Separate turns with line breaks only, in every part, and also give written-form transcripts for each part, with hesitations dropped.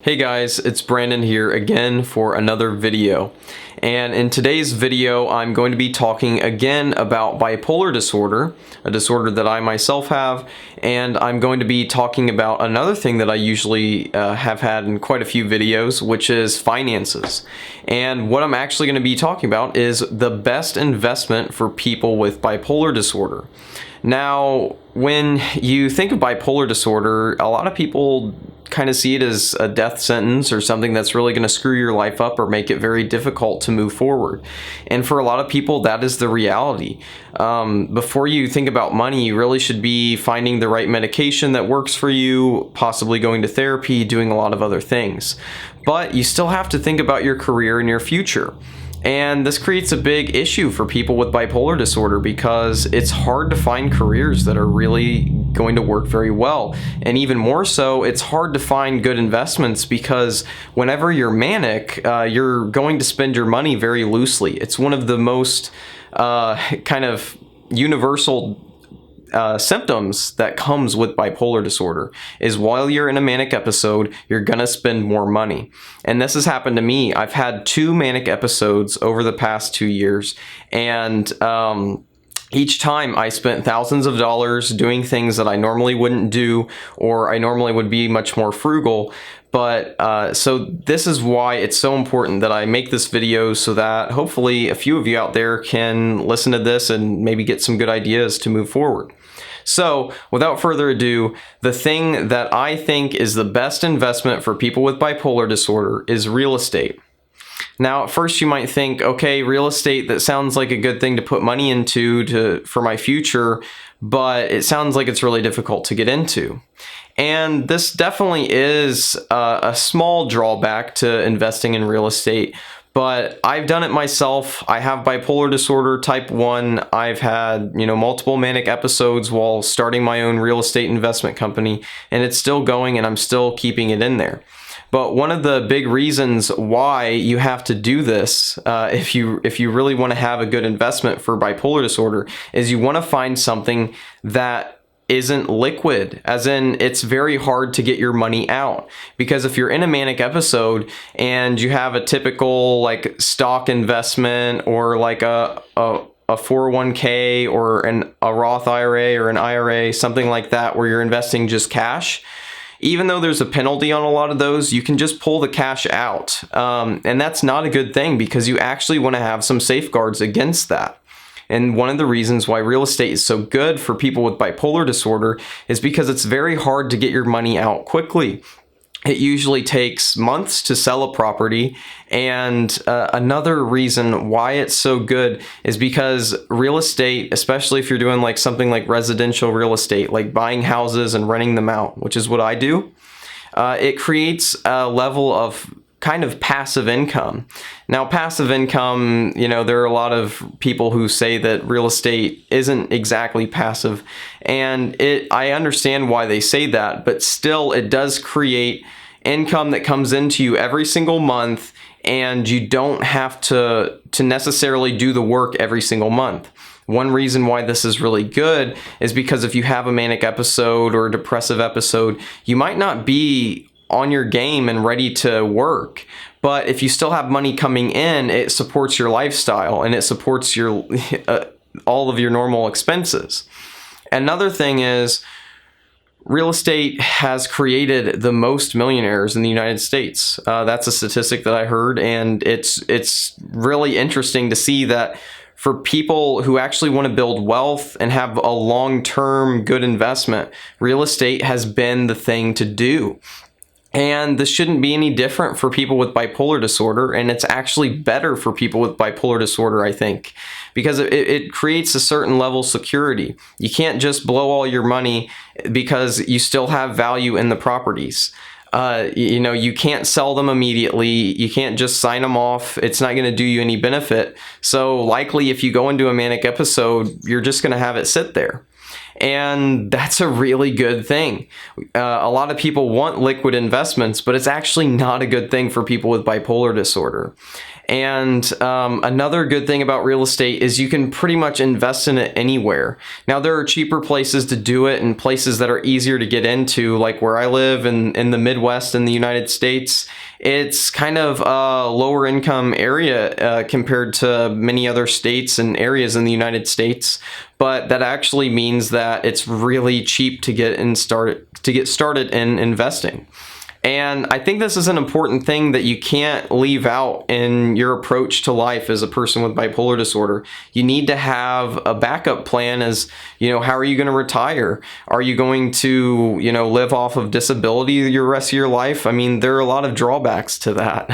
Hey guys, it's Brandon here again for another video. And in today's video, I'm going to be talking again about bipolar disorder, a disorder that I myself have, and I'm going to be talking about another thing that I usually have had in quite a few videos, which is finances. And what I'm actually going to be talking about is the best investment for people with bipolar disorder. Now, when you think of bipolar disorder, a lot of people kind of see it as a death sentence or something that's really going to screw your life up or make it very difficult to move forward. And for a lot of people, that is the reality. Before you think about money, you really should be finding the right medication that works for you, possibly going to therapy, doing a lot of other things. But you still have to think about your career and your future. And this creates a big issue for people with bipolar disorder because it's hard to find careers that are really going to work very well. And even more so, it's hard to find good investments because whenever you're manic, you're going to spend your money very loosely. It's one of the most kind of universal symptoms that comes with bipolar disorder is while you're in a manic episode, you're gonna spend more money. And this has happened to me. I've had 2 manic episodes over the past 2 years, and each time I spent thousands of dollars doing things that I normally wouldn't do, or I normally would be much more frugal. But so this is why it's so important that I make this video so that hopefully a few of you out there can listen to this and maybe get some good ideas to move forward. So without further ado, the thing that I think is the best investment for people with bipolar disorder is real estate. Now, at first you might think, okay, real estate, that sounds like a good thing to put money into for my future, but it sounds like it's really difficult to get into. And this definitely is a small drawback to investing in real estate, but I've done it myself. I have bipolar disorder type 1. I've had, multiple manic episodes while starting my own real estate investment company, and it's still going and I'm still keeping it in there. But one of the big reasons why you have to do this, if you really want to have a good investment for bipolar disorder, is you want to find something that isn't liquid, as in it's very hard to get your money out. Because if you're in a manic episode and you have a typical like stock investment or like a 401k or a Roth IRA or an IRA, something like that, where you're investing just cash, even though there's a penalty on a lot of those, you can just pull the cash out. And that's not a good thing because you actually want to have some safeguards against that. And one of the reasons why real estate is so good for people with bipolar disorder is because it's very hard to get your money out quickly. It usually takes months to sell a property. And another reason why it's so good is because real estate, especially if you're doing like something like residential real estate, like buying houses and renting them out, which is what I do, it creates a level of kind of passive income. Now, passive income, there are a lot of people who say that real estate isn't exactly passive, and I understand why they say that, but still it does create income that comes into you every single month, and you don't have to necessarily do the work every single month. One reason why this is really good is because if you have a manic episode or a depressive episode, you might not be on your game and ready to work, but if you still have money coming in, it supports your lifestyle and it supports your all of your normal expenses. Another thing is real estate has created the most millionaires in the United States. That's a statistic that I heard, and it's really interesting to see that for people who actually want to build wealth and have a long-term good investment, real estate has been the thing to do. And this shouldn't be any different for people with bipolar disorder, and it's actually better for people with bipolar disorder, I think, because it creates a certain level of security. You can't just blow all your money because you still have value in the properties. You can't sell them immediately. You can't just sign them off. It's not going to do you any benefit. So likely if you go into a manic episode, you're just going to have it sit there. And that's a really good thing. A lot of people want liquid investments, but it's actually not a good thing for people with bipolar disorder. And another good thing about real estate is you can pretty much invest in it anywhere. Now, there are cheaper places to do it and places that are easier to get into, like where I live in the Midwest in the United States. It's kind of a lower income area compared to many other states and areas in the United States. But that actually means that it's really cheap to get started in investing. And I think this is an important thing that you can't leave out in your approach to life as a person with bipolar disorder. You need to have a backup plan as, how are you going to retire? Are you going to, live off of disability the rest of your life? I mean, there are a lot of drawbacks to that.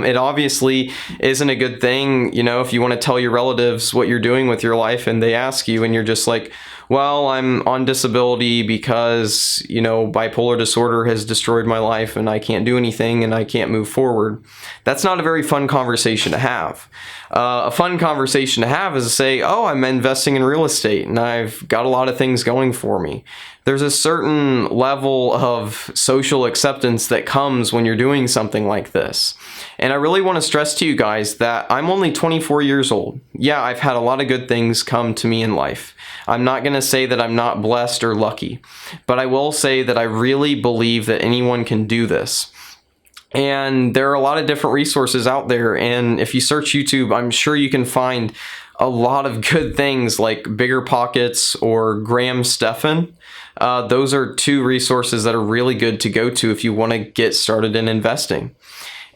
It obviously isn't a good thing, if you want to tell your relatives what you're doing with your life and they ask you and you're just like, well, I'm on disability because, bipolar disorder has destroyed my life and I can't do anything and I can't move forward. That's not a very fun conversation to have. A fun conversation to have is to say, oh, I'm investing in real estate and I've got a lot of things going for me. There's a certain level of social acceptance that comes when you're doing something like this. And I really want to stress to you guys that I'm only 24 years old. Yeah, I've had a lot of good things come to me in life. I'm not going to say that I'm not blessed or lucky, but I will say that I really believe that anyone can do this. And there are a lot of different resources out there. And if you search YouTube, I'm sure you can find a lot of good things like Bigger Pockets or Stephan. Those are two resources that are really good to go to if you want to get started in investing.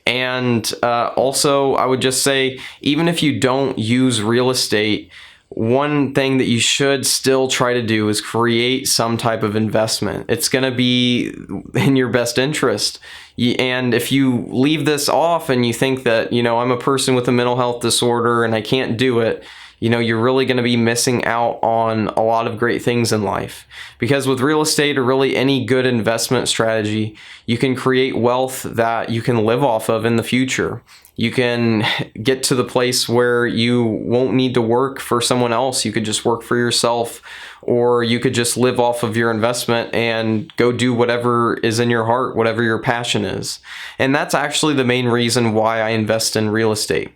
And also, I would just say, even if you don't use real estate, one thing that you should still try to do is create some type of investment. It's going to be in your best interest. And if you leave this off and you think that, I'm a person with a mental health disorder and I can't do it, you're really going to be missing out on a lot of great things in life. Because with real estate or really any good investment strategy, you can create wealth that you can live off of in the future. You can get to the place where you won't need to work for someone else. You could just work for yourself, or you could just live off of your investment and go do whatever is in your heart, whatever your passion is. And that's actually the main reason why I invest in real estate.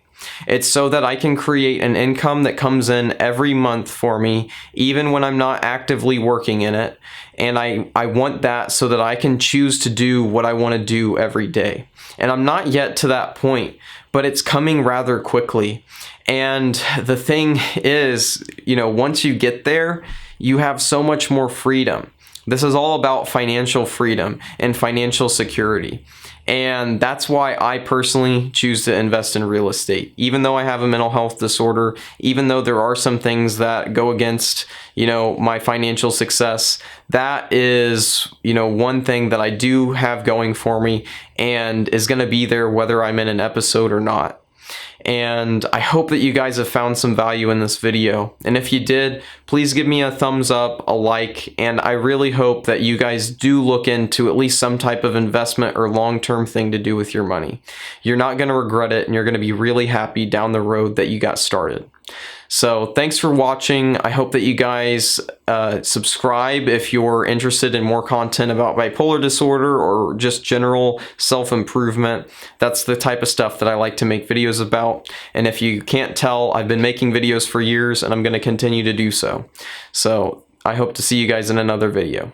It's so that I can create an income that comes in every month for me, even when I'm not actively working in it. And I want that so that I can choose to do what I want to do every day. And I'm not yet to that point, but it's coming rather quickly. And the thing is, once you get there, you have so much more freedom. This is all about financial freedom and financial security. And that's why I personally choose to invest in real estate. Even though I have a mental health disorder, even though there are some things that go against, my financial success, that is, one thing that I do have going for me and is going to be there whether I'm in an episode or not. And I hope that you guys have found some value in this video. And if you did, please give me a thumbs up, a like, and I really hope that you guys do look into at least some type of investment or long-term thing to do with your money. You're not going to regret it, and you're going to be really happy down the road that you got started. So thanks for watching. I hope that you guys subscribe if you're interested in more content about bipolar disorder or just general self-improvement. That's the type of stuff that I like to make videos about. And if you can't tell, I've been making videos for years and I'm going to continue to do so. So I hope to see you guys in another video.